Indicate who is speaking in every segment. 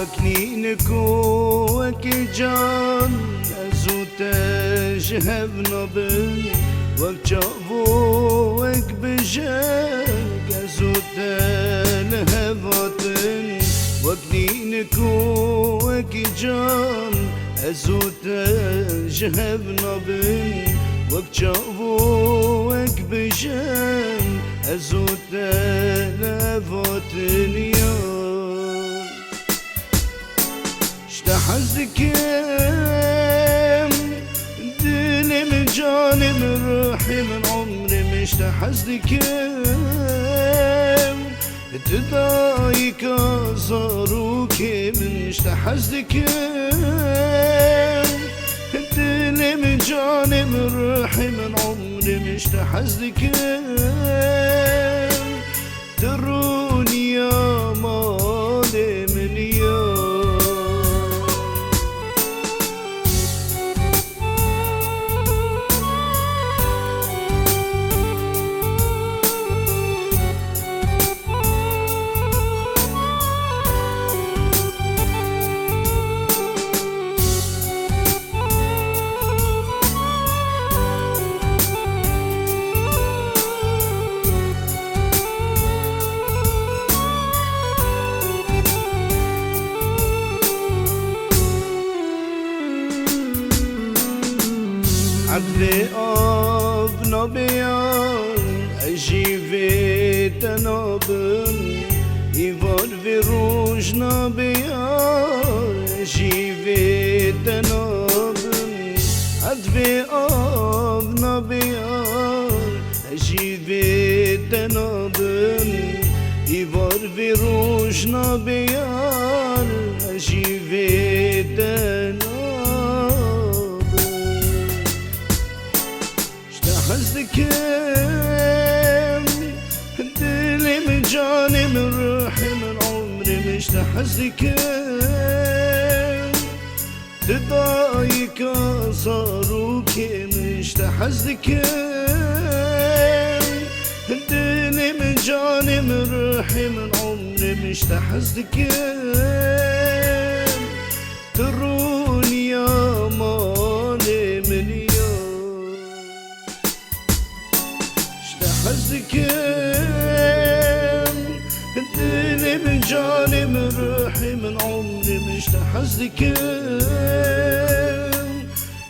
Speaker 1: وكنينك وكجان أزوتش هبنا بني وكجابو وكبجاك أزوتن هبطن وكنينك وكجان أزوتش هبنا بني وكجابو وكبجان أزوتن هبطن يان اشتحزدكم دلي من جاني من روحي من عمري مشتحزدكم تضايق أزاروك من اشتحزدكم دلي من جاني من روحي من عمري مشتحزدكم تروني يا مالي من يوم عبد آب نبیان اجیوی تنابن ایوار وی روش نبیان اجیوی تنابن عبد آب نبیان اجیوی تنابن ایوار وی روش نبیان اجیوی تنابن حزدكم دلي من جاني من روحي من عمري مشتحزدكم تضايق أزاروك مشتحزدكم دلي من جاني من روحي من عمري مشتحزدكم تروني يا مالي من حزدكم دلي من جاني من روحي من عمري مشتحزدكم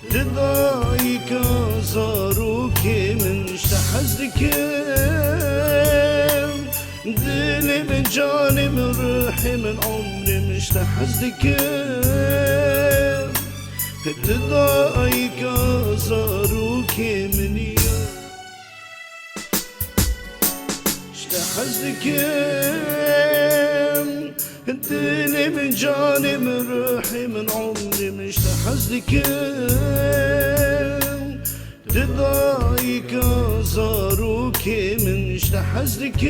Speaker 1: تضايق أزاروك مشتحزدكم دلي من جاني من روحي من عمري مشتحزدكم تضايق أزاروك من حزدكم دلي من جاني من روحي من عمري مشتحزدكم تضايق أزاروك مشتحزدكم